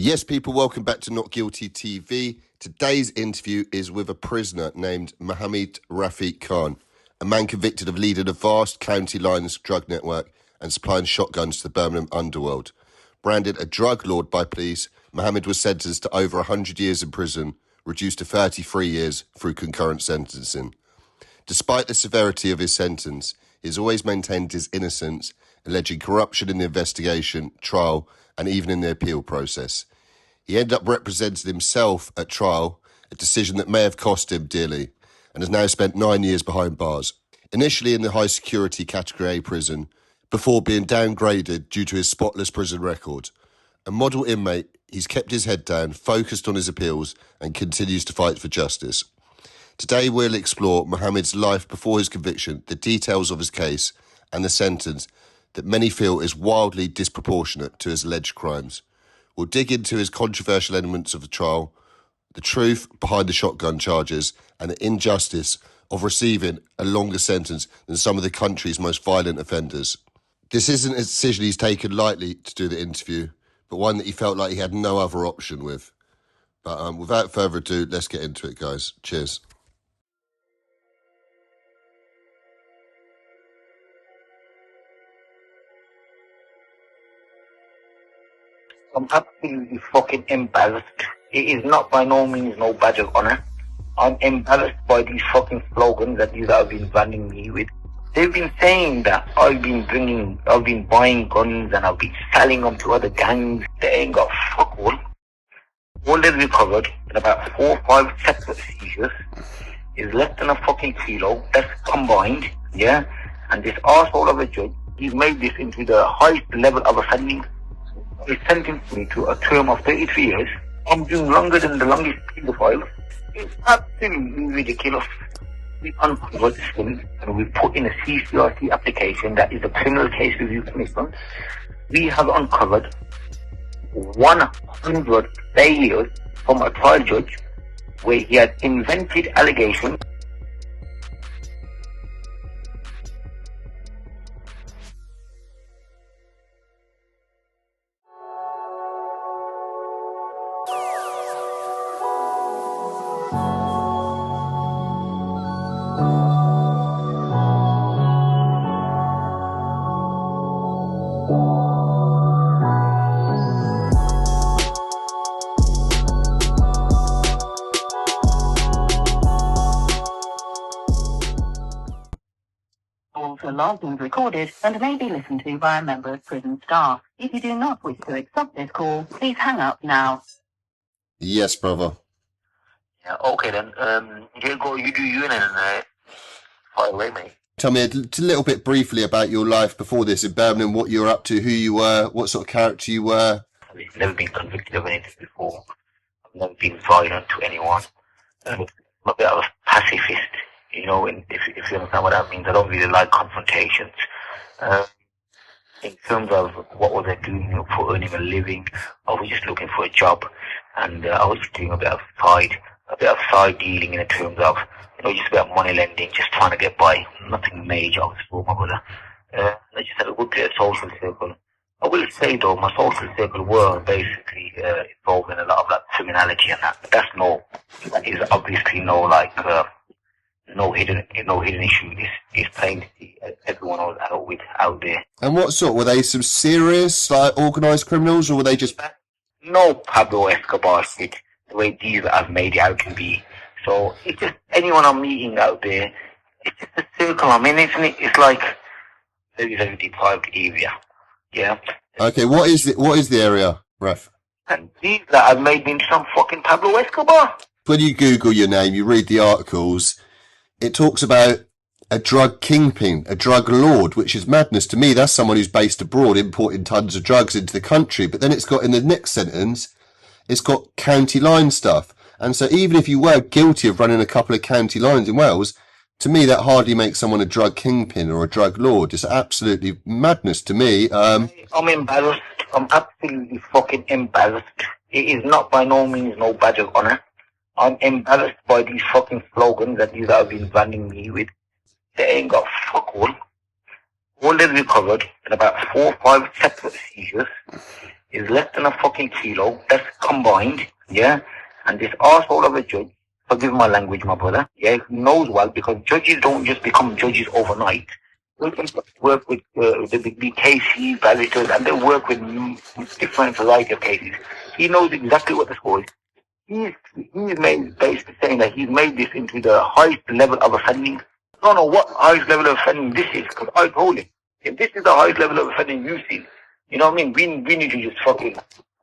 Yes, people, welcome back to Not Guilty TV. Today's interview is with a prisoner named Mohammed Rafiq Khan, a man convicted of leading a vast county lines drug network and supplying shotguns to the Birmingham underworld. Branded a drug lord by police, Mohammed was sentenced to over 100 years in prison, reduced to 33 years through concurrent sentencing. Despite the severity of his sentence, he has always maintained his innocence, alleging corruption in the investigation, trial, and even in the appeal process. He ended up representing himself at trial, a decision that may have cost him dearly, and has now spent 9 years behind bars. Initially in the high security Category A prison, before being downgraded due to his spotless prison record. A model inmate, he's kept his head down, focused on his appeals, and continues to fight for justice. Today we'll explore Mohammed's life before his conviction, the details of his case, and the sentence that many feel is wildly disproportionate to his alleged crimes. We'll dig into his controversial elements of the trial, the truth behind the shotgun charges, and the injustice of receiving a longer sentence than some of the country's most violent offenders. This isn't a decision he's taken lightly to do the interview, but one that he felt like he had no other option with. But without further ado, let's get into it, guys. Cheers. I'm absolutely fucking embarrassed. It is not by no means no badge of honor. I'm embarrassed by these fucking slogans that these have been branding me with. They've been saying that I've been buying guns and I've been selling them to other gangs. They ain't got fuck all. All they've recovered in about 4 or 5 separate seizures is less than a fucking kilo. That's combined, yeah? And this arsehole of a judge, he's made this into the highest level of offending. He sentenced me to a term of 33 years. I'm doing longer than the longest paedophile. It's absolutely ridiculous. We uncovered this thing and we put in a CCRT application, that is a criminal case review commission. We have uncovered 100 failures from a trial judge where he had invented allegations. Also logged and recorded and may be listened to by a member of prison staff. If you do not wish to accept this call, please hang up now. Yes, brother. Yeah, okay then. You do you and then fire away, mate. Tell me a little bit briefly about your life before this in Birmingham, what you were up to, who you were, what sort of character you were. I've never been convicted of anything before. I've never been violent to anyone. I'm a bit of a pacifist, you know, and if you understand what that means. I don't really like confrontations. In terms of what was I doing for earning a living, I was just looking for a job, and I was doing a bit of side dealing in terms of, you know, just a bit of money lending, just trying to get by. Nothing major, obviously, for my brother. I just had a good bit of social circle. I will say though, my social circle were basically involved in a lot of like criminality and that. But that is obviously no hidden issue. It's plain to see everyone I was out there. And what sort? Were they some serious, like, organised criminals, or were they just... No Pablo Escobar shit, the way these have made it out to be. So it's just anyone I'm meeting out there, it's just a circle I'm in, isn't it? It's like very, very deprived area. Yeah. Okay, what is the area, Ref? And these that have made me into some fucking Pablo Escobar. When you Google your name, you read the articles, it talks about a drug kingpin, a drug lord, which is madness. To me, that's someone who's based abroad, importing tons of drugs into the country. But then it's got, in the next sentence, it's got county line stuff. And so even if you were guilty of running a couple of county lines in Wales, to me, that hardly makes someone a drug kingpin or a drug lord. It's absolutely madness to me. I'm embarrassed. I'm absolutely fucking embarrassed. It is not by no means no badge of honor. I'm embarrassed by these fucking slogans that these have been branding me with. They ain't got fuck all. All they've recovered in about 4 or 5 separate seizures is less than a fucking kilo. That's combined, yeah? And this arsehole of a judge, forgive my language, my brother, yeah, he knows well, because judges don't just become judges overnight. They can work with the cases, barristers, and they work with different variety of cases. He knows exactly what the score is. He's made, basically saying that he's made this into the highest level of offending. I don't know what highest level of offending this is, because I told him, if this is the highest level of offending you've seen, you know what I mean? We need to just fucking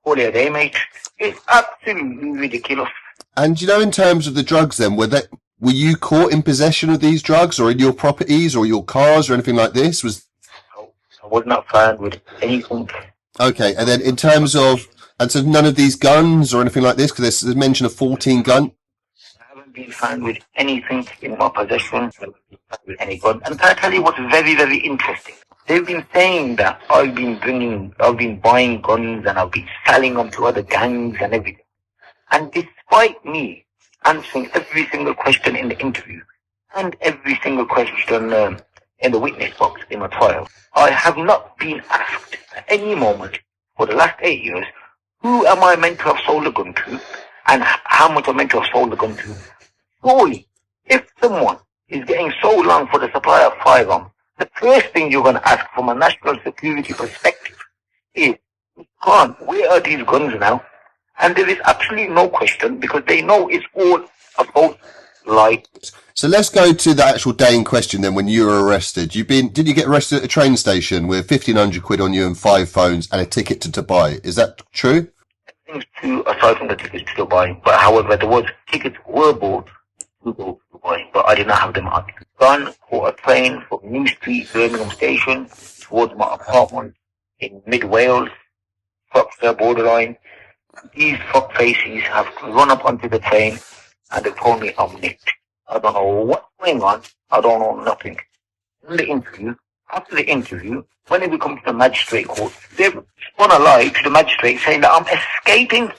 call it a day, mate. It's absolutely ridiculous. And you know, in terms of the drugs then, were you caught in possession of these drugs, or in your properties or your cars or anything like this? I was not found with anything. Okay, and then in terms of, and so none of these guns or anything like this, because there's mention of 14 gun. I haven't been found with anything in my possession. I haven't been found with any gun. And can I tell you what's very, very interesting? They've been saying that I've been buying guns and I've been selling them to other gangs and everything. And despite me answering every single question in the interview and every single question in the witness box in my trial, I have not been asked at any moment for the last 8 years, who am I meant to have sold the gun to and how much I'm meant to have sold the gun to. Surely, if someone is getting so long for the supply of firearms, the first thing you're going to ask from a national security perspective is, Khan, where are these guns now? And there is absolutely no question, because they know it's all a false lie. So let's go to the actual day in question then, when you were arrested. Did you get arrested at a train station with 1,500 quid on you and 5 phones and a ticket to Dubai? Is that true? Things too, aside from the tickets to Dubai, but however, there was tickets were bought to go to Dubai, but I did not have them on. Gone for a train from New Street, Birmingham station, towards my apartment in mid-Wales, Foxter borderline. These fuck faces have run up onto the train and they told me I'm nicked. I don't know what's going on. I don't know nothing. After the interview, when it comes to the magistrate court, they've spun a lie to the magistrate saying that I'm escaping.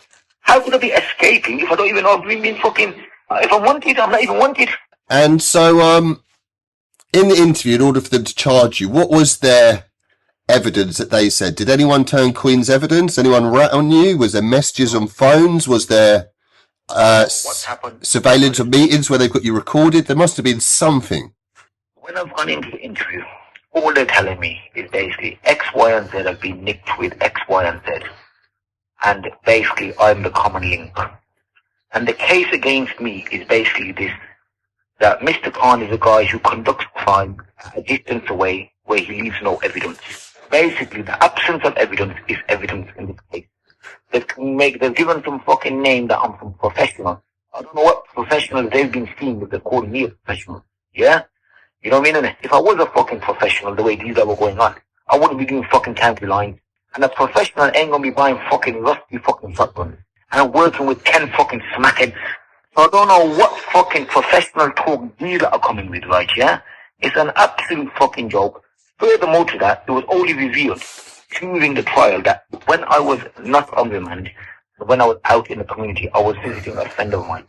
How could I be escaping if I don't even know if I've been fucking, if I'm wanted, I'm not even wanted. And so, in the interview, in order for them to charge you, what was their evidence that they said? Did anyone turn Queen's evidence? Anyone rat on you? Was there messages on phones? Was there surveillance of meetings where they've got you recorded? There must have been something. When I've gone into the interview, all they're telling me is basically X, Y, and Z have been nicked with X, Y, and Z. And basically, I'm the common link. And the case against me is basically this, that Mr. Khan is a guy who conducts crime at a distance away where he leaves no evidence. Basically, the absence of evidence is evidence in this case. They've given some fucking name that I'm some professional. I don't know what professionals they've been seeing, but they're calling me a professional. Yeah? You know what I mean? If I was a fucking professional, the way these are going on, I wouldn't be doing fucking county lines. And a professional ain't gonna be buying fucking rusty fucking shotguns. And I'm working with 10 fucking smackheads. So I don't know what fucking professional talk these are coming with, right, yeah? It's an absolute fucking joke. Furthermore to that, it was only revealed during the trial that when I was not on remand, when I was out in the community, I was visiting a friend of mine.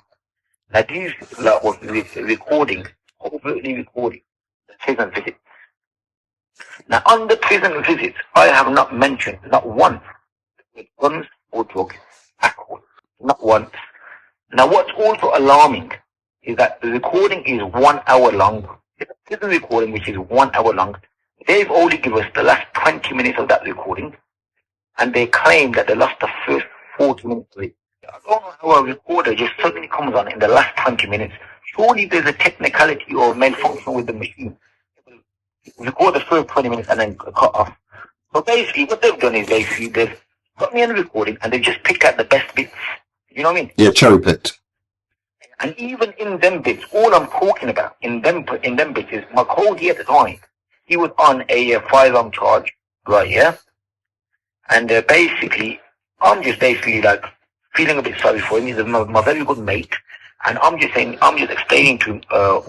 Now these was recording, overtly recording the prison visit. Now on the prison visits, I have not mentioned, not once, guns or drugs at all. Not once. Now what's also alarming is that the recording is 1 hour long. It's a prison recording which is 1 hour long. They've only given us the last 20 minutes of that recording, and they claim that they lost the first 40 minutes of it. I don't know how a recorder just suddenly comes on in the last 20 minutes. Surely there's a technicality or malfunction with the machine. Record the first 20 minutes and then cut off. So basically what they've done is they've got me on the recording and they've just picked out the best bits. You know what I mean? Yeah, cherry picked. And even in them bits, all I'm talking about in them bits is my Cody at the time. He was on a firearm charge, right, yeah? And basically, I'm just like feeling a bit sorry for him. He's my very good mate. And I'm just explaining to him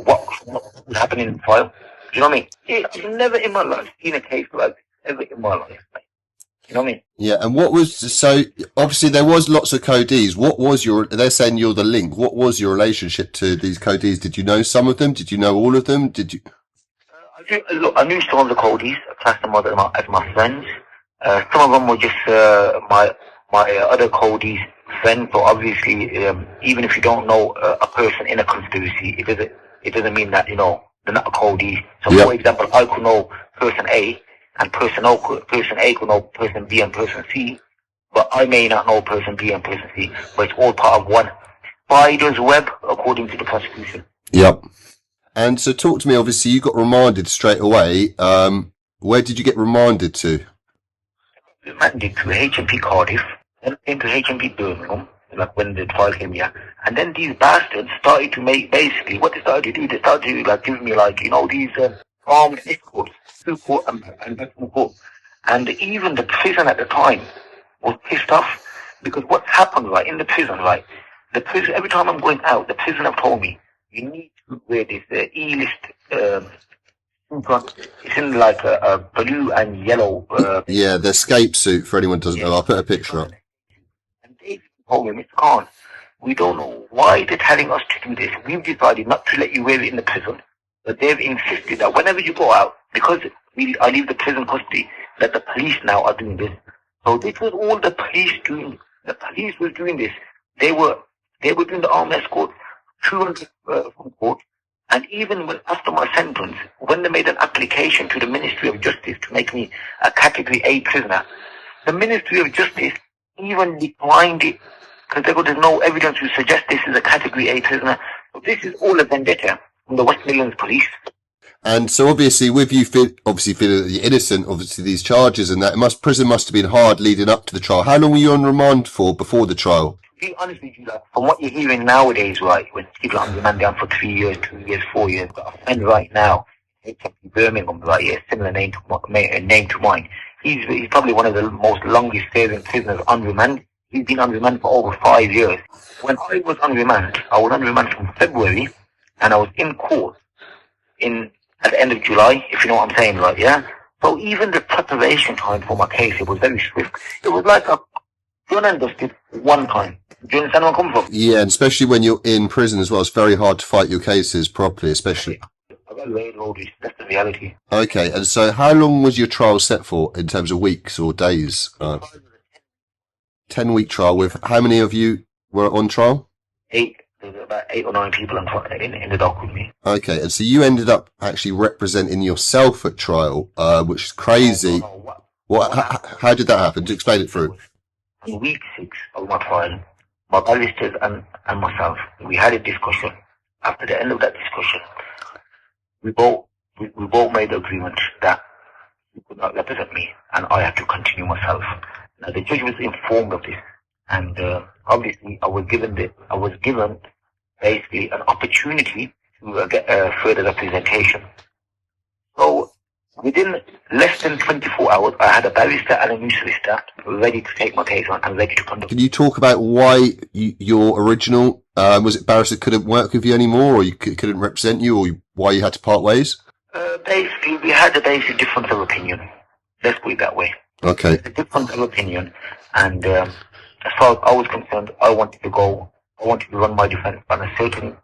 what was happening in the file. You know what I mean? I've never in my life seen a case like this, ever in my life. You know what I mean? Yeah, and so obviously there was lots of codees. They're saying you're the link. What was your relationship to these codees? Did you know some of them? Did you know all of them? Did you? I knew some of the codees. I classed them as my friends. Some of them were just my other Cody's friends. So obviously, even if you don't know a person in a conspiracy, it doesn't mean that, you know, they're not a Cody. So for example, I could know person A, and person A could know person B and person C, but I may not know person B and person C. But it's all part of one spider's web, according to the prosecution. Yep. And so talk to me, obviously you got remanded straight away. Where did you get remanded to? Remanded to HMP Cardiff, then came to HMP Birmingham, like when the trial came here. And then these bastards started to make, basically, what they started to do, they started to like give me like, you know, these armed escorts, through court and back from court. And even the prison at the time was pissed off, because what happened, right, in the prison, right, the prison, every time I'm going out, the prison have told me, you need to wear this E-list it's in like a blue and yellow. Yeah, the escape suit, for anyone who doesn't know. I'll put a picture up. And they told me, Mr. Khan, we don't know why they're telling us to do this. We've decided not to let you wear it in the prison, but they've insisted that whenever you go out, because I leave the prison custody, that the police now are doing this. So this was all the police doing. The police was doing this. They were doing the armed escort from court. And even when, after my sentence, when they made an application to the Ministry of Justice to make me a Category A prisoner, the Ministry of Justice even declined it, because there's no evidence to suggest this is a Category A prisoner. So this is all a vendetta from the West Midlands Police. And so obviously with you obviously feeling that you're innocent, obviously these charges and that, prison must have been hard leading up to the trial. How long were you on remand for before the trial? To be honest with you, like, from what you're hearing nowadays, right, when people are on remand down for 3 years, 2 years, 4 years, I've got a friend right now, in Birmingham, right, yeah, similar name to mine. He's probably one of the most longest serving prisoners on remand. He's been on remand for over 5 years. When I was on remand from February, and I was in court at the end of July, if you know what I'm saying, right, yeah? So even the preparation time for my case, it was very swift. It was like a done and dusted one time. Do you understand where I'm coming from? Yeah, and especially when you're in prison as well, it's very hard to fight your cases properly, especially. I got railroaded, that's the reality. Okay, and so how long was your trial set for in terms of weeks or days? 10-week trial with how many of you were on trial? 8. There were about 8 or 9 people in the dock with me. Okay, and so you ended up actually representing yourself at trial, which is crazy. How did that happen? To explain it through. In week 6 of my trial, my barristers and myself, we had a discussion. After the end of that discussion, we both made the agreement that he could not represent me, and I had to continue myself. Now the judge was informed of this, and obviously I was given basically an opportunity to get further representation. So within less than 24 hours, I had a barrister and a new solicitor ready to take my case on and ready to conduct. Can you talk about why your original, was it barrister couldn't work with you anymore, or you couldn't represent you, or why you had to part ways? Basically, we had a basic difference of opinion. Let's put it that way. Okay. A difference of opinion, and as far as I was concerned, I wanted to run my defense on a certain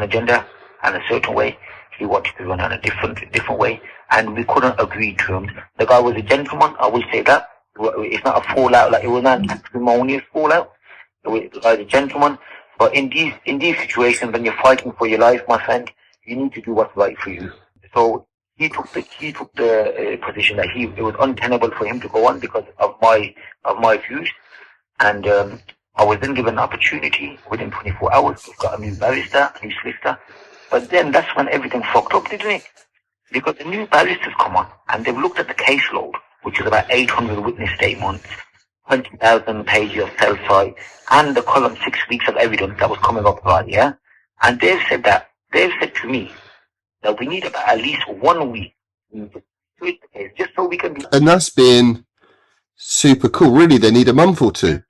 agenda and a certain way. He wanted to run on a different way, and we couldn't agree terms. The guy was a gentleman, I will say that. It's not a fallout, like it was not an acrimonious fallout. The guy was a gentleman, but in these situations, when you're fighting for your life, my friend, you need to do what's right for you. So he took the position that it was untenable for him to go on because of my views, and I was then given an opportunity within 24 hours. We've got a new barrister, a new solicitor. But then that's when everything fucked up, didn't it? Because the new barristers come on and they've looked at the caseload, which is about 800 witness statements, 20,000 pages of cell site, and the current 6 weeks of evidence that was coming up right, yeah? And they've said to me that we need about at least 1 week to treat the case, just so we can be... And that's been super cool. Really, they need a month or two.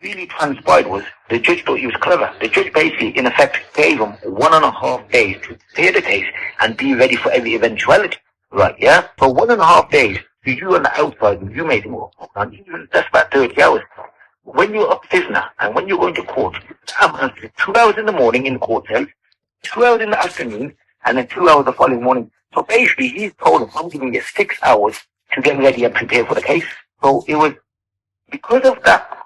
Really transpired was the judge thought he was clever. The judge basically, in effect, gave him 1.5 days to prepare the case and be ready for every eventuality. Right, yeah? So 1.5 days to you on the outside, you made him and even that's about 30 hours. When you're a prisoner and when you're going to court, 2 hours in the morning in the court cell, 2 hours in the afternoon, and then 2 hours the following morning. So basically, he's told him, I'm giving you 6 hours to get ready and prepare for the case. So it was because of that,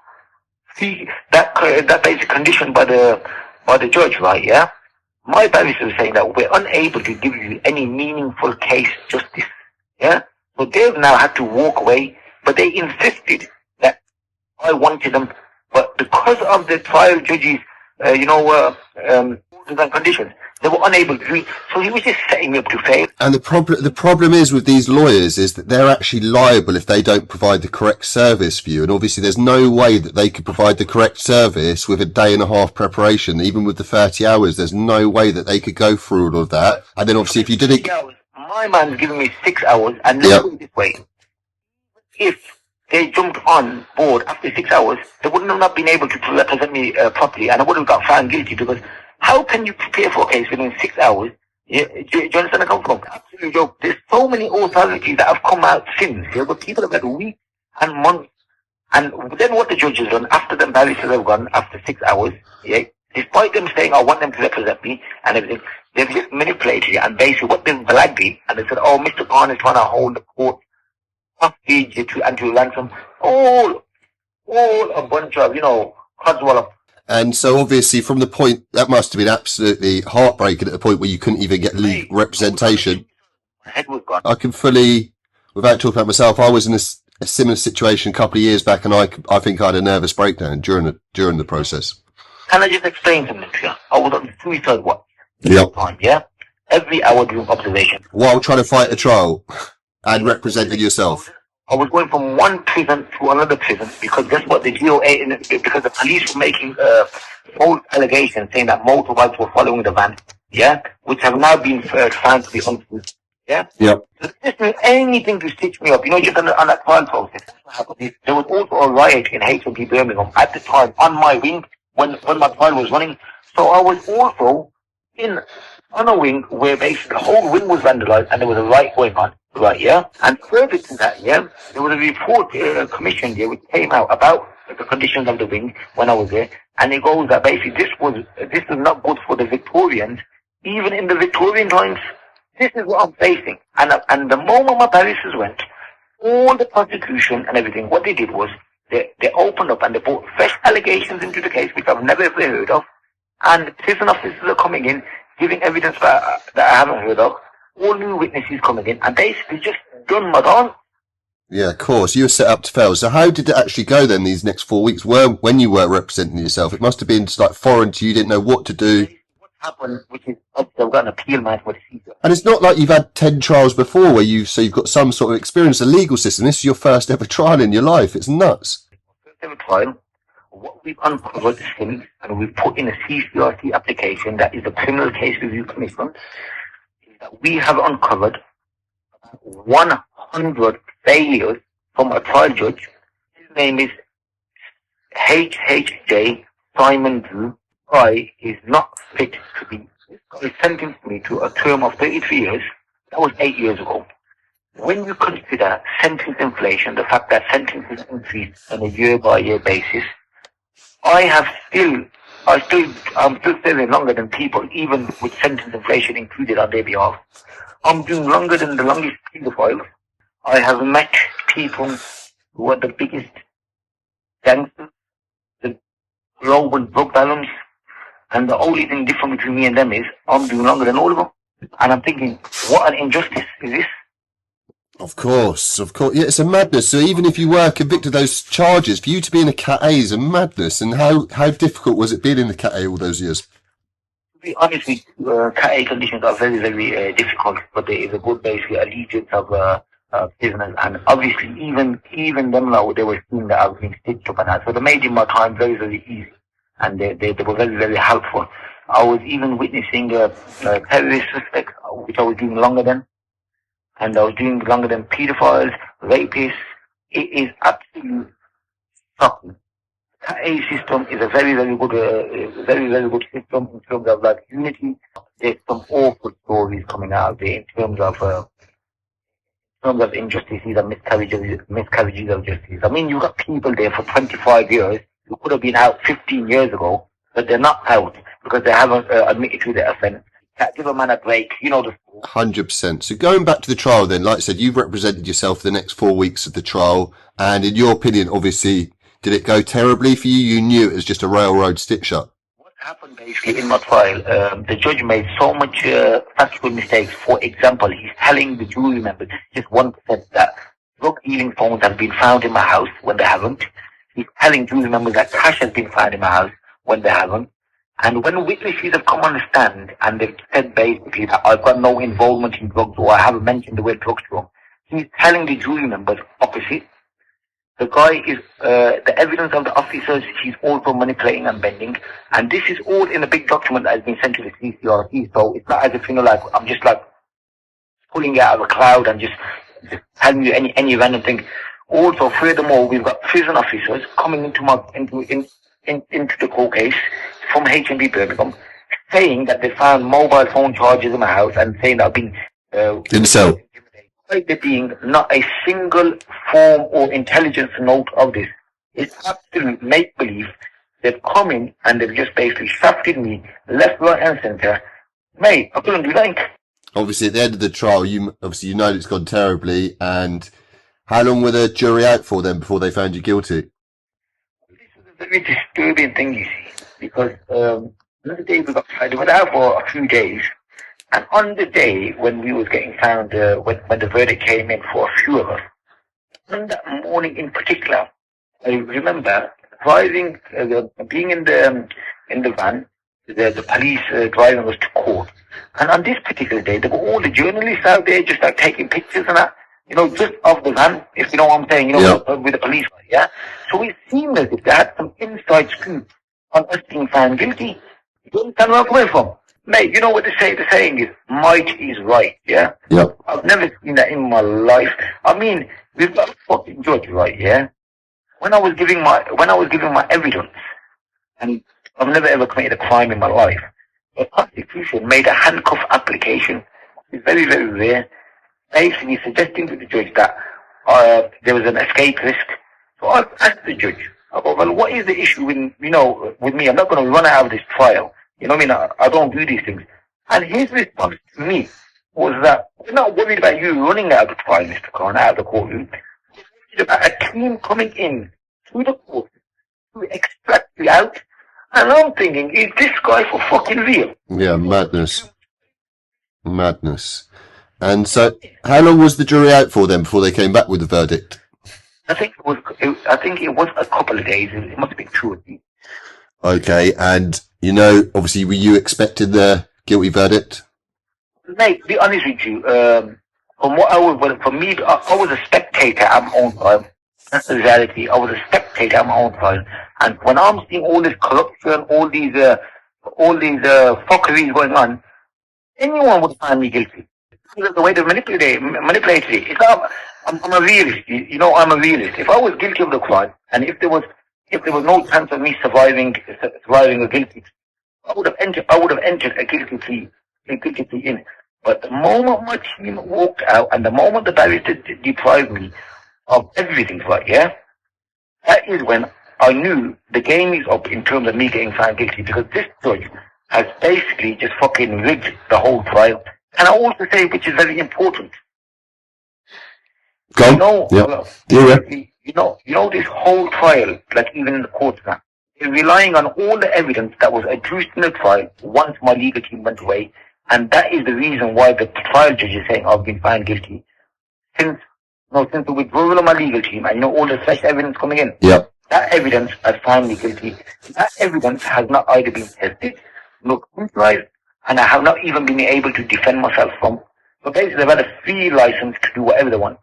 that basic condition by the judge, right? Yeah. My barrister was saying that we're unable to give you any meaningful case justice. Yeah. So they've now had to walk away, but they insisted that I wanted them, but because of the trial judges, terms and conditions, they were unable to do it. So he was just setting me up to fail. And the problem is with these lawyers is that they're actually liable if they don't provide the correct service for you. And obviously there's no way that they could provide the correct service with a day and a half preparation. Even with the 30 hours, there's no way that they could go through all of that. And then obviously if you didn't... My man's giving me 6 hours, and let's put it this way. If they jumped on board after 6 hours, they wouldn't have not been able to represent me properly, and I would have got found guilty, because how can you prepare for a case within 6 hours? Yeah, do you understand where I come from? Absolutely joke. There's so many authorities that have come out since, yeah, but people have had weeks and months. And then what the judge has done, after the barristers have gone, after 6 hours, yeah, despite them saying, I want them to represent me and everything, they've just manipulated it, and basically what they've blagged it, and they said, oh, Mr. Khan is trying to hold the court hostage to ransom. All a bunch of, codswallop. And so obviously from the point, that must have been absolutely heartbreaking at the point where you couldn't even get legal representation. My head was gone. I can fully, without talking about myself, I was in a similar situation a couple of years back, and I think I had a nervous breakdown during the process. Can I just explain something to you? I was on suicide watch. Yep. Yeah? Every hour doing observation. While trying to fight a trial and representing yourself. I was going from one prison to another prison, because guess what? The DOA, because the police were making false allegations saying that motorbikes were following the van, yeah, which have now been found to be untrue, yeah. Yep. So this means anything to stitch me up, just on that trial process. There was also a riot in HMP Birmingham at the time on my wing when my trial was running. So I was also on a wing where basically the whole wing was vandalized and there was a riot going on. Right, yeah? And further to that, yeah, there was a report commissioned here which came out about the conditions of the wing when I was there, and it goes that basically this is not good for the Victorians, even in the Victorian times. This is what I'm facing. And the moment my barristers went, all the prosecution and everything, what they did was they opened up and they brought fresh allegations into the case which I've never ever heard of, and prison officers are coming in, giving evidence that I haven't heard of. All new witnesses coming in, and basically just done my down. Yeah, of course. You were set up to fail. So how did it actually go then these next 4 weeks? When you were representing yourself, it must have been just like foreign to you, didn't know what to do. What happened, which is, I've got an appeal man for the season. And it's not like you've had 10 trials before where you've got some sort of experience in the legal system. This is your first ever trial in your life. It's nuts. First ever trial. What we've uncovered since, and we've put in a CCRC application, that is the Criminal Case Review Commission, that we have uncovered 100 failures from a trial judge. His name is HHJ Simon Drew. I is not fit to be. This guy sentenced me to a term of 33 years. That was 8 years ago. When you consider sentence inflation, the fact that sentences increase on a year-by-year basis, I'm still serving longer than people, even with sentence inflation included on their behalf. I'm doing longer than the longest pedophiles. I have met people who are the biggest gangsters, the global drug barons, and the only thing different between me and them is I'm doing longer than all of them. And I'm thinking, what an injustice is this? Of course. Yeah, it's a madness. So even if you were convicted of those charges, for you to be in a Cat A is a madness. And how difficult was it being in the Cat A all those years? To be honest with you, Cat A conditions are very, very difficult, but there is a good basically allegiance of prisoners, and obviously even them now, they were seeing that I was being stitched up and that. So they made my time very, very easy, and they were very, very helpful. I was even witnessing terrorist suspects, which I was doing longer than. And I was doing longer than pedophiles, rapists. It is absolutely shocking. The A system is a very, very good system in terms of like unity. There's some awful stories coming out of there in terms of injustices and miscarriages of justice. I mean, you've got people there for 25 years who could have been out 15 years ago, but they're not out because they haven't admitted to their offense. Give a man a break. You know the score. 100%. So going back to the trial then, like I said, you've represented yourself for the next 4 weeks of the trial. And in your opinion, obviously, did it go terribly for you? You knew it was just a railroad stitch-up. What happened basically in my trial, the judge made so much factual mistakes. For example, he's telling the jury members, just 1%, that drug dealing phones have been found in my house when they haven't. He's telling jury members that cash has been found in my house when they haven't. And when witnesses have come on the stand and they've said basically that I've got no involvement in drugs or I haven't mentioned the word drugs to them, he's telling the jury members opposite. The guy is, the evidence of the officers, he's also manipulating and bending. And this is all in a big document that has been sent to the CCRC. So it's not as if, like, I'm just like pulling it out of a cloud and just telling you any random thing. Also, furthermore, we've got prison officers coming into the court case from HMB Birmingham, saying that they found mobile phone chargers in my house and saying that I've been in the cell. There being not a single form or intelligence note of this. It's absolute make-believe. They've come in and they've just basically shafted me left, right and centre. Mate, I couldn't do that. Obviously, at the end of the trial, you know it's gone terribly. And how long were the jury out for then before they found you guilty? This is a very disturbing thing, you see, because the day we got tried, they were out for a few days. And on the day when we was getting found, when the verdict came in for a few of us, on that morning in particular, I remember driving, being in the van, the police driving us to court. And on this particular day, there were all the journalists out there just like taking pictures and that, just of the van, if you know what I'm saying, with the police, yeah? So it seemed as if they had some inside scoop on us being found guilty. You don't understand where I'm coming from? Mate, you know what the saying is, might is right, yeah? Yep. I've never seen that in my life. I mean, we've got a fucking judge, right, yeah? When I was giving my evidence, and I've never ever committed a crime in my life, the prosecution made a handcuff application. It's very, very rare. Basically suggesting to the judge that there was an escape risk. So I asked the judge, I go, well, what is the issue with me? I'm not going to run out of this trial. You know what I mean? I don't do these things. And his response to me was that we're not worried about you running out of the trial, Mr. Khan, out of the courtroom. We're worried about a team coming in to the court to extract you out. And I'm thinking, is this guy for fucking real? Yeah, madness. Madness. And so, how long was the jury out for then before they came back with the verdict? I think it was a couple of days. It must have been 2 or 3. Okay, and obviously, were you expecting the guilty verdict? Mate, to be honest with you, from what I was a spectator at my own time. That's the reality. I was a spectator at my own time. And when I'm seeing all this corruption, all these fuckeries going on, anyone would find me guilty. The way they manipulated it. It's not, I'm a realist. I'm a realist. If I was guilty of the crime, and if there was no chance of me surviving a guilty plea, I would have entered a guilty plea in. But the moment my team walked out and the moment the barrister deprived me of everything, right, yeah, that is when I knew the game is up in terms of me getting found guilty, because this judge has basically just fucking rigged the whole trial. And I also say, which is very important, this whole trial, like even in the courts now, they're relying on all the evidence that was adduced in the trial once my legal team went away. And that is the reason why the trial judge is saying I've been found guilty. Since the withdrawal of my legal team and all the fresh evidence coming in, that evidence has found me guilty. That evidence has not either been tested, nor scrutinized, and I have not even been able to defend myself from. So basically, they've had a free license to do whatever they want.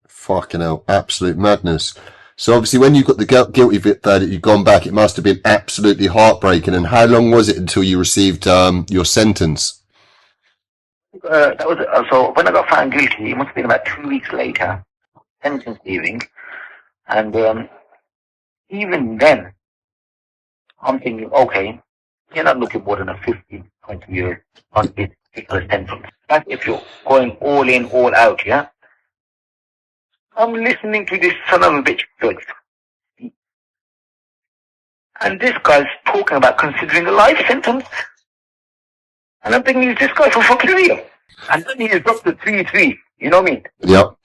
Fucking hell, absolute madness. So obviously, when you got the guilty verdict, you've gone back, it must have been absolutely heartbreaking. And how long was it until you received your sentence? So when I got found guilty, it must have been about 2 weeks later, sentence hearing, and even then, I'm thinking, okay, you're not looking more than a 15, 20 years on this particular sentence. That's if you're going all in, all out, yeah? I'm listening to this son of a bitch judge. And this guy's talking about considering a life sentence. And I'm thinking, is this guy for fucking real? And then he dropped to 3-3. You know what I mean? Yep.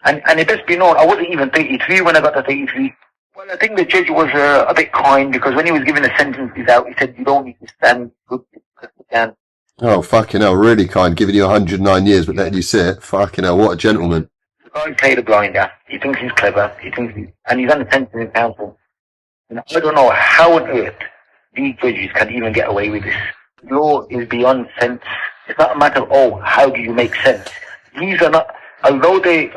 And it best be known, I wasn't even 33 when I got to 33. Well, I think the judge was a bit kind, because when he was giving the sentences out, he said, you don't need to stand good because you can. Oh, fucking hell, really kind, giving you 109 years but letting you sit. Fucking hell, what a gentleman. The guy played a blinder. He thinks he's clever. And he's on the sentencing council. And I don't know how on earth these judges can even get away with this. Law is beyond sense. It's not a matter of, oh, how do you make sense? These are not, although they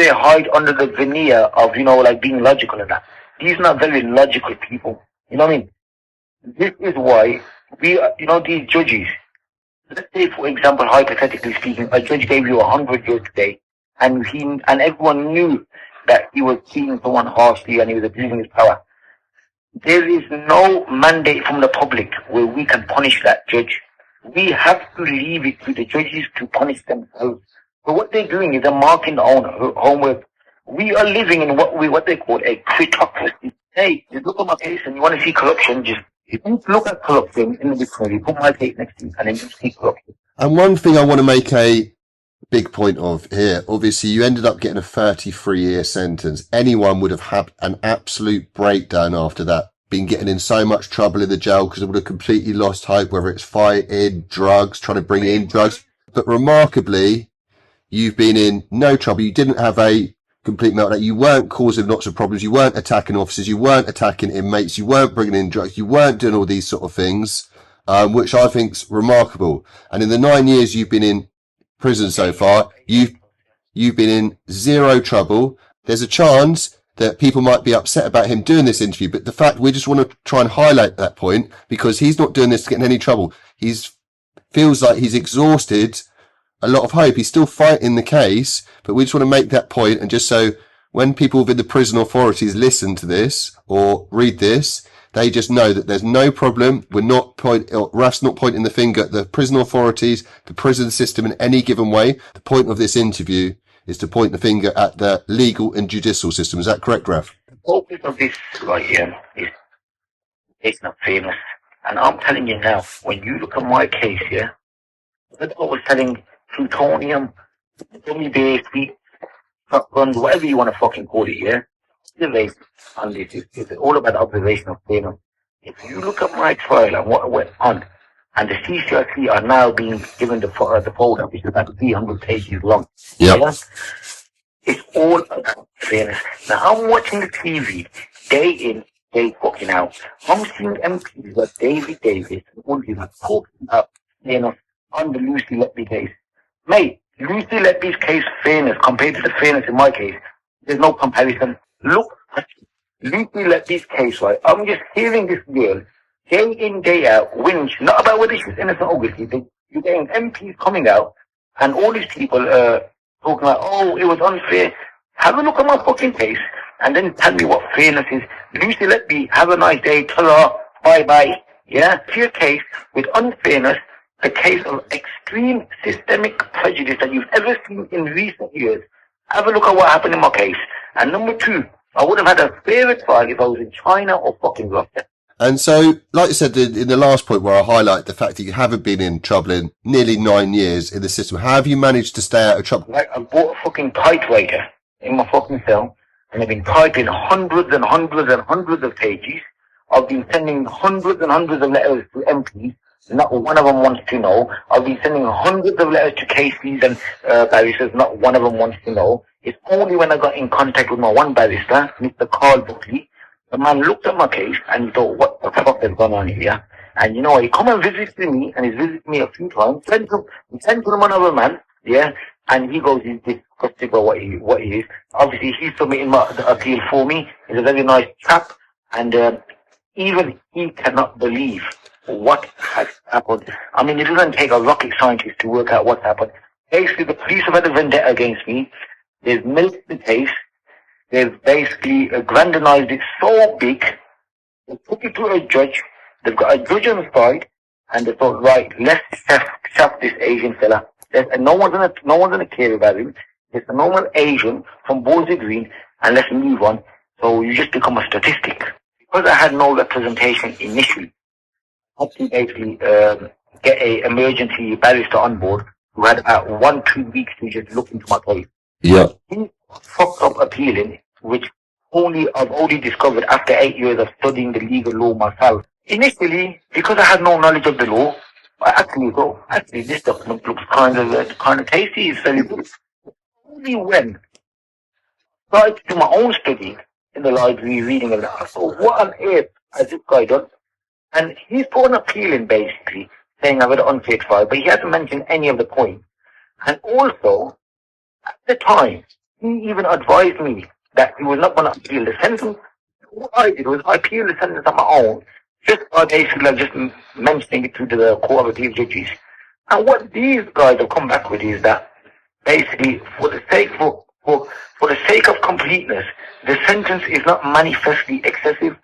hide under the veneer of, you know, like being logical and that, these are not very logical people. You know what I mean? This is why we, you know, these judges, let's say, for example, hypothetically speaking, a judge gave you 100 years today, and everyone knew that he was treating someone harshly and he was abusing his power. There is no mandate from the public where we can punish that judge. We have to leave it to the judges to punish themselves. So what they're doing is they're marking their own homework. We are living in what they call a critocracy. Hey, you look at my case and you want to see corruption, just look at corruption in the dictionary, put my case next to you, and then you see corruption. And one thing I want to make a big point of here, obviously you ended up getting a 33-year sentence. Anyone would have had an absolute breakdown after that, been getting in so much trouble in the jail because they would have completely lost hope, whether it's fighting, drugs, trying to bring in drugs. But remarkably, you've been in no trouble. You didn't have a complete meltdown. You weren't causing lots of problems. You weren't attacking officers. You weren't attacking inmates. You weren't bringing in drugs. You weren't doing all these sort of things, which I think's remarkable. And in the 9 years you've been in prison so far, you've been in zero trouble. There's a chance that people might be upset about him doing this interview, but the fact we just want to try and highlight that point, because he's not doing this to get in any trouble. Feels like he's exhausted a lot of hope. He's still fighting the case, but we just want to make that point. And just so when people within the prison authorities listen to this or read this, they just know that there's no problem. Raf's not pointing the finger at the prison authorities, the prison system in any given way. The point of this interview is to point the finger at the legal and judicial system. Is that correct, Raf? The focus of this right here is it's not famous. And I'm telling you now, when you look at my case here, what I was telling plutonium, gummy bears, shotguns, whatever you want to fucking call it, yeah? Observation on this is all about observation of famous. If you look at my trial and what went on, and the CCRC are now being given the folder, which is about 300 pages long. Yep. Yeah? It's all about fairness. Now, I'm watching the TV day in, day fucking out. I'm seeing MPs like David Davis and all these are talking about fairness on the Lucy Letby case. Mate, Lucy Letby's case fairness compared to the fairness in my case, there's no comparison. Look at Lucy Letby's case, right? I'm just hearing this girl day in, day out, whinge, not about whether she's innocent or guilty. You're getting MPs coming out, and all these people talking like, oh, it was unfair. Have a look at my fucking case, and then tell me what fairness is. Lucy Letby, have a nice day, ta-ra, bye-bye. Yeah? It's your case with unfairness, the case of extreme systemic prejudice that you've ever seen in recent years. Have a look at what happened in my case. And number two, I would have had a fairer trial if I was in China or fucking Russia. And so, like I said in the last point where I highlight the fact that you haven't been in trouble in nearly 9 years in the system, how have you managed to stay out of trouble? Like, I bought a fucking typewriter in my fucking cell, and I've been typing hundreds and hundreds and hundreds of pages. I've been sending hundreds and hundreds of letters to MPs. Not one of them wants to know. I've been sending hundreds of letters to cases and barristers. Not one of them wants to know. It's only when I got in contact with my one barrister, Mr. Carl Buckley, the man looked at my case and he thought, what the fuck has gone on here? And you know, he come and visited me, and he's visited me a few times. Sent to him another man, yeah, and he goes, he's disgusted by what he is. Obviously, he's submitting the appeal for me. He's a very nice chap, and even he cannot believe what has happened. I mean, it doesn't take a rocket scientist to work out what's happened. Basically, the police have had a vendetta against me. They've milked the case. They've basically grandized it so big. They took it to a judge. They've got a judge on the side, and they thought, right, let's shaft this Asian fella. And no one's gonna care about him. It's a normal Asian from Bowlsy Green, and let's move on. So you just become a statistic. Because I had no representation initially, I had to basically get a emergency barrister on board who had about 1-2 weeks to just look into my case. Yeah. He fucked up appealing, which I've only discovered after 8 years of studying the legal law myself. Initially, because I had no knowledge of the law, I actually thought, this document looks kind of tasty. It's very good. Only when I started to do my own study in the library, reading and I thought, what on earth has this guy done? And he's put an appeal in, basically, saying I've had an unfair trial, but he hasn't mentioned any of the points. And also, at the time, he even advised me that he was not going to appeal the sentence. What I did was I appealed the sentence on my own, just by basically just mentioning it to the Court of Appeal judges. And what these guys have come back with is that basically, for the sake of completeness, the sentence is not manifestly excessive.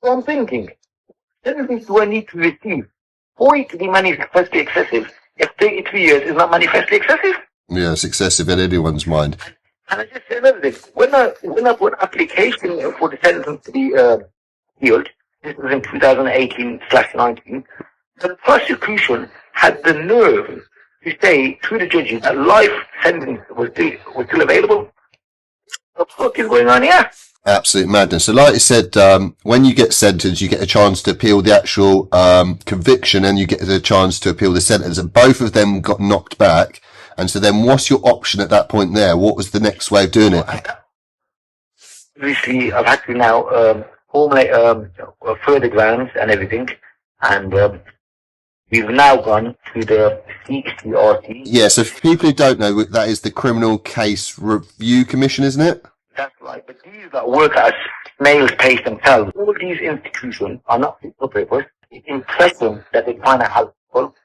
So I'm thinking, sentences do I need to receive for it to be manifestly excessive if 33 years is not manifestly excessive? Yeah, it's excessive in anyone's mind. And I just said another thing. When I put an application for the sentence to be appealed, this was in 2018/19, the prosecution had the nerve to say to the judges that life sentence was still available. What the fuck is going on here? Absolute madness. So like you said, when you get sentenced, you get a chance to appeal the actual conviction and you get a chance to appeal the sentence. And both of them got knocked back. And so then what's your option at that point there? What was the next way of doing it? Obviously, I've had to now formulate further grounds and everything. And we've now gone to the CCRC. Yeah, so for people who don't know, that is the Criminal Case Review Commission, isn't it? That's right, but these that work at snail's pace themselves. All these institutions are not fit for purpose. It's impressive that they're trying to help people.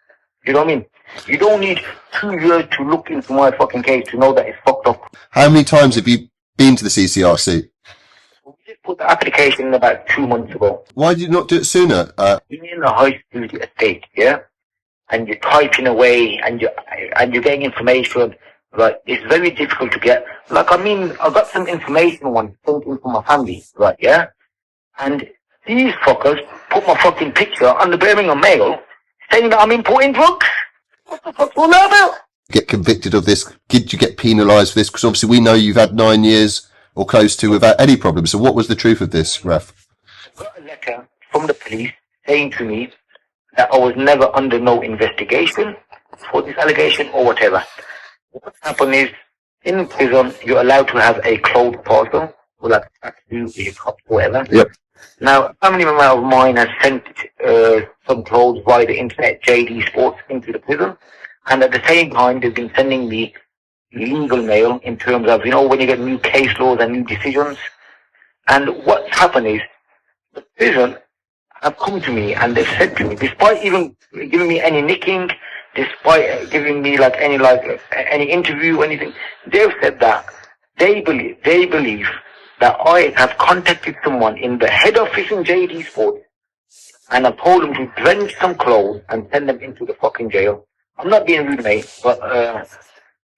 You know what I mean? You don't need 2 years to look into my fucking case to know that it's fucked up. How many times have you been to the CCRC? We just put the application in about 2 months ago. Why did you not do it sooner? You're in a high security estate, yeah? And you're typing away and you're getting information. Right, it's very difficult to get. Like, I mean, I got some information once sent in from my family, right, yeah? And these fuckers put my fucking picture on the Birmingham Mail saying that I'm importing drugs. What the fuck's all that about? Get convicted of this? Did you get penalised for this? Because obviously we know you've had 9 years or close to without any problem. So what was the truth of this, Raf? I got a letter from the police saying to me that I was never under no investigation for this allegation or whatever. What happened is, in prison, you're allowed to have a clothes parcel, or like a tattoo, a cup, whatever. Yep. Now, a family member of mine has sent some clothes via the internet, JD Sports, into the prison. And at the same time, they've been sending me legal mail in terms of, you know, when you get new case laws and new decisions. And what's happened is, the prison have come to me and they've said to me, despite even giving me any nicking, despite giving me any interview or anything, they've said that they believe that I have contacted someone in the head office in JD Sports and I've told them to drench some clothes and send them into the fucking jail. I'm not being rude, mate, but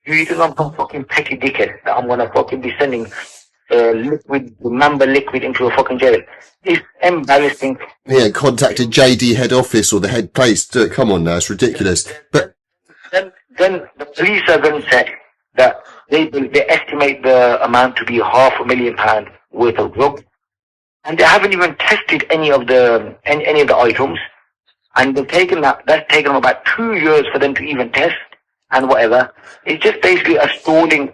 do you think I'm some fucking petty dickhead that I'm gonna fucking be sending liquid into a fucking jail? It's embarrassing. Yeah, contacted JD head office or the head place. Come on now, it's ridiculous. But then the police have then said that they estimate the amount to be £500,000 worth of drugs, and they haven't even tested any of the items, and that's taken them about 2 years for them to even test and whatever. It's just basically a stalling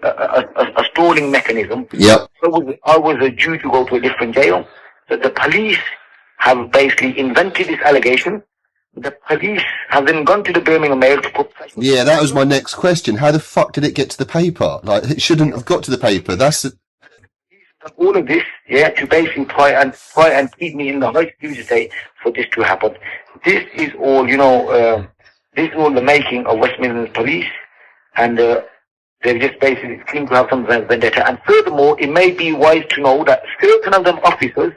mechanism. Yep. I was due to go to a different jail. So the police have basically invented this allegation. The police have then gone to the Birmingham Mail to put pressure. Yeah, that was my next question. How the fuck did it get to the paper? Like, it shouldn't have got to the paper. All of this, yeah, to basically try and keep me in the high security state for this to happen. This is all, you know, this is all the making of West Midlands Police, and they've just basically seem to have some vendetta. And furthermore, it may be wise to know that certain of them officers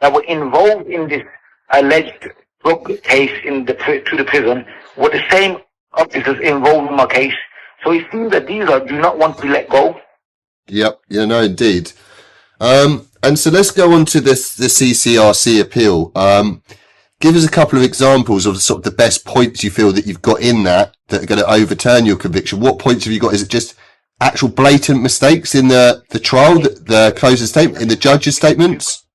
that were involved in this alleged drug case to the prison were the same officers involved in my case. So it seems that these do not want to let go. Yep, yeah, no, indeed. And so let's go on to the CCRC appeal. Give us a couple of examples of sort of the best points you feel that you've got in that are going to overturn your conviction. What points have you got? Is it just actual blatant mistakes in the trial, the closing statement, in the judge's statements?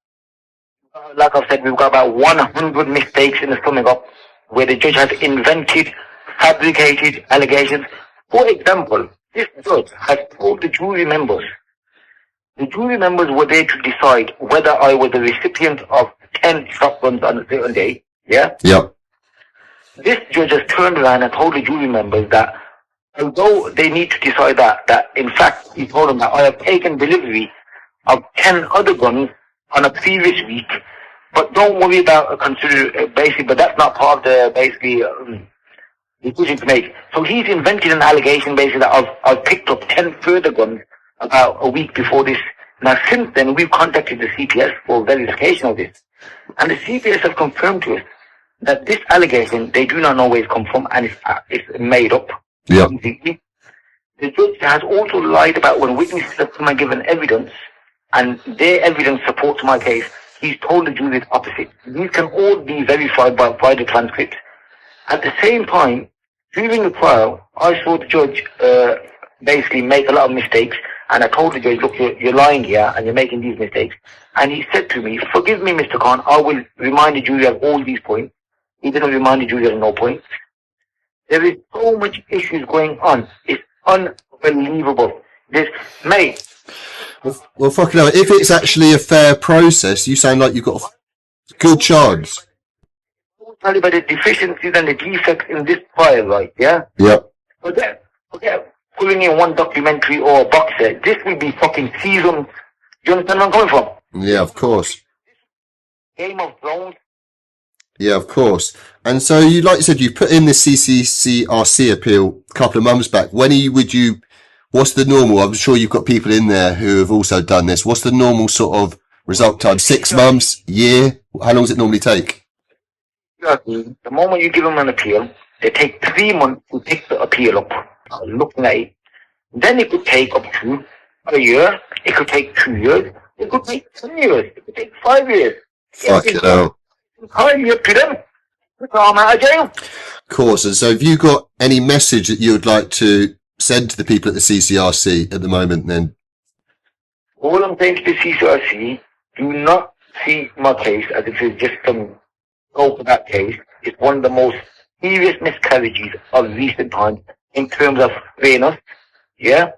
Like I've said, we've got about 100 mistakes in the summing up where the judge has invented, fabricated allegations. For example, this judge has told the jury members were there to decide whether I was the recipient of 10 shotguns on a certain day. Yeah? Yep. This judge has turned around and told the jury members that although they need to decide that in fact, he told them that I have taken delivery of 10 other guns on a previous week, but don't worry about but that's not part of the decision to make. So he's invented an allegation basically that I've picked up 10 further guns about a week before this. Now, since then, we've contacted the CPS for verification of this. And the CPS have confirmed to us that this allegation, they do not know where it's come from, and it's made up. Yeah. The judge has also lied about when witnesses have come and given evidence, and their evidence supports my case. He's told the jury the opposite. These can all be verified by the transcript. At the same time, during the trial, I saw the judge basically make a lot of mistakes, and I told the judge, look, you're lying here and you're making these mistakes. And he said to me, forgive me, Mr. Khan, I will remind the jury of all these points. He didn't remind the jury of no points. There is so much issues going on. It's unbelievable. Mate. Well, fucking hell, if it's actually a fair process, you sound like you've got a good chance. I'll tell you about the deficiencies and the defects in this trial, right? Yeah? Yep. Forget pulling in one documentary or a box set. This will be fucking season. Do you understand where I'm coming from? Yeah, of course. Game of Thrones. Yeah, of course. And so, like you said, you put in the CCCRC appeal a couple of months back. What's the normal? I'm sure you've got people in there who have also done this. What's the normal sort of result time? 6 months? Year? How long does it normally take? The moment you give them an appeal, they take 3 months to pick the appeal up. Looking at it. Then it could take up to a year. It could take 2 years. It could take 10 years. It could take 5 years. Fuck it out. Entirely up to them. I'm out of jail. Of course. And so have you got any message that you would like to send to the people at the CCRC at the moment then? All I'm saying to the CCRC, do not see my case as if it's just some go for that case. It's one of the most serious miscarriages of recent times in terms of fairness. Yeah?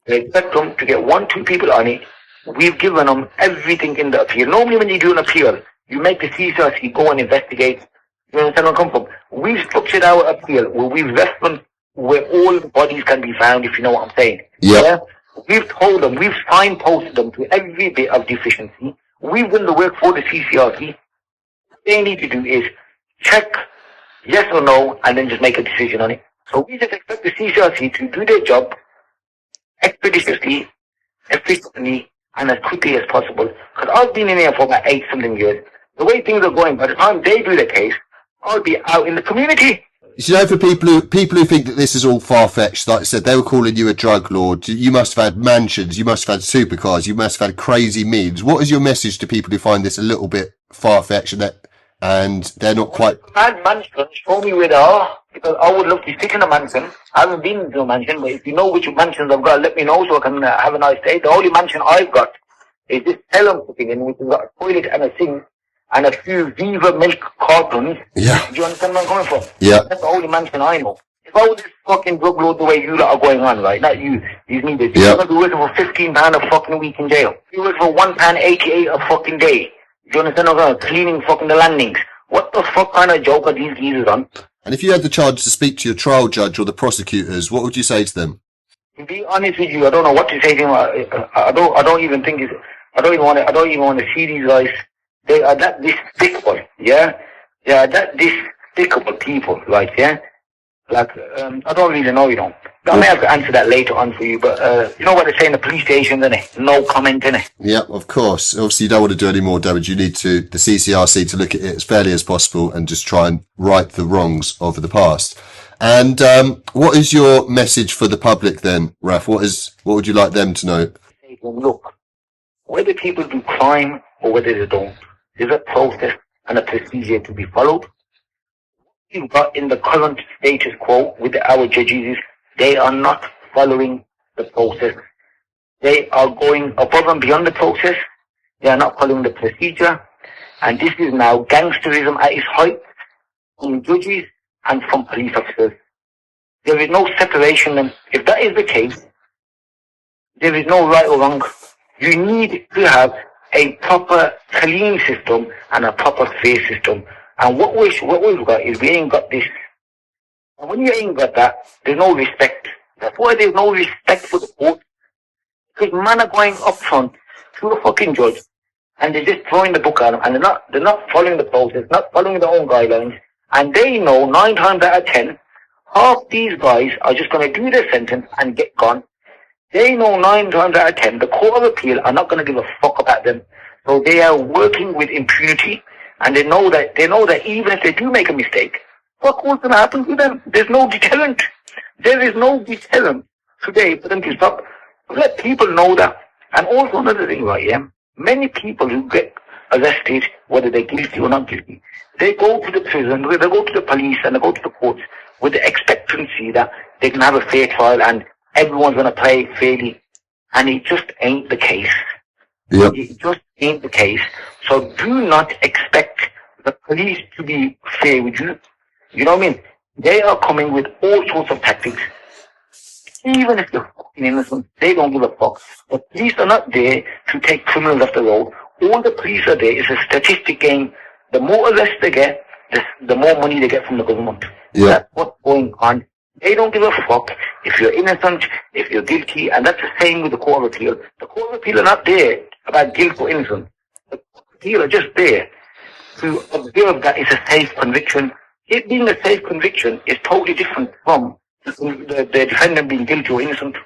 They expect them to get 1-2 people on it. We've given them everything in the appeal. Normally when you do an appeal, you make the CCRC go and investigate. You understand where I'm coming from? We've structured our appeal where we've referenced where all the bodies can be found, if you know what I'm saying. Yep. Yeah? We've told them, we've signposted them to every bit of deficiency. We've done the work for the CCRC. What they need to do is check yes or no and then just make a decision on it. So we just expect the CCRC to do their job expeditiously, efficiently, and as quickly as possible. Because I've been in here for about 8-something years. The way things are going, by the time they do their case, I'll be out in the community. You know, for people who think that this is all far-fetched, like I said, they were calling you a drug lord. You must have had mansions, you must have had supercars, you must have had crazy means. What is your message to people who find this a little bit far-fetched and they're not quite... Had mansions, show me where they are, because I would love to sit in a mansion. I haven't been into a mansion, but if you know which mansions I've got, let me know so I can have a nice day. The only mansion I've got is this cell I'm sitting in, which has got a toilet and a sink and a few Viva milk cartons. Yeah. Do you understand where I'm coming from? Yeah. That's the only mansion I know. If I was this fucking drug lord the way you lot are going on, right? Not you, these niggas. Yeah. You're going to be working for £15 a fucking week in jail. You work for £1.88 a fucking day. Do you understand what I'm saying? Cleaning fucking the landings. What the fuck kind of joke are these geezers on? And if you had the chance to speak to your trial judge or the prosecutors, what would you say to them? To be honest with you, I don't know what to say to them. I don't even want to see these guys. They are that despicable, yeah? They are that despicable people, right, yeah? Like, I don't really know, you know. I may have to answer that later on for you, but, you know what they say in the police station, innit? No comment, innit? Yeah, of course. Obviously, you don't want to do any more damage. You need the CCRC to look at it as fairly as possible and just try and right the wrongs of the past. And, what is your message for the public then, Raf? What would you like them to know? Look, whether people do crime or whether they don't, there's a process and a procedure to be followed. You've got in the current status quo with our judges is they are not following the process. They are going above and beyond the process. They are not following the procedure. And this is now gangsterism at its height from judges and from police officers. There is no separation, and if that is the case, there is no right or wrong. You need to have a proper clean system and a proper fair system. And what we've got is we ain't got this. And when you ain't got that, there's no respect. That's why there's no respect for the court. Because men are going up front to a fucking judge and they're just throwing the book at them, and they're not following the process, not following their own guidelines, and they know 9 times out of 10, half these guys are just going to do their sentence and get gone. They know 9 times out of 10 the Court of Appeal are not going to give a fuck about them. So they are working with impunity, and they know that even if they do make a mistake, fuck what's going to happen to them? There's no deterrent. There is no deterrent today for them to stop. Let people know that. And also another thing, right, yeah? Many people who get arrested, whether they're guilty or not guilty, they go to the prison, they go to the police, and they go to the courts with the expectancy that they can have a fair trial and everyone's going to play fairly. And it just ain't the case. Yep. It just ain't the case. So do not expect the police to be fair with you. You know what I mean? They are coming with all sorts of tactics. Even if you're fucking innocent, they don't give a fuck. The police are not there to take criminals off the road. All the police are there is a statistic game. The more arrests they get, the more money they get from the government. Yeah. That's what's going on. They don't give a fuck if you're innocent, if you're guilty, and that's the same with the Court of Appeal. The Court of Appeal are not there about guilt or innocence. The Court of Appeal are just there to observe that it's a safe conviction. It being a safe conviction is totally different from the defendant being guilty or innocent.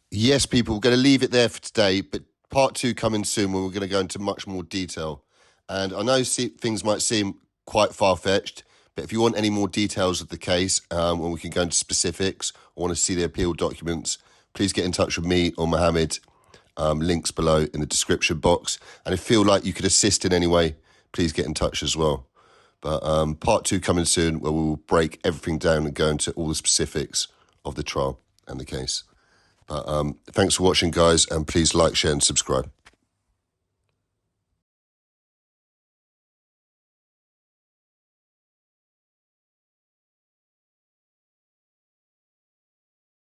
Yes, people, we're going to leave it there for today, but part 2 coming soon where we're going to go into much more detail. And I know things might seem quite far-fetched, but if you want any more details of the case, when we can go into specifics, or want to see the appeal documents, please get in touch with me or Mohammed. Links below in the description box. And if you feel like you could assist in any way, please get in touch as well. But part 2 coming soon where we will break everything down and go into all the specifics of the trial and the case. But thanks for watching, guys, and please like, share and subscribe.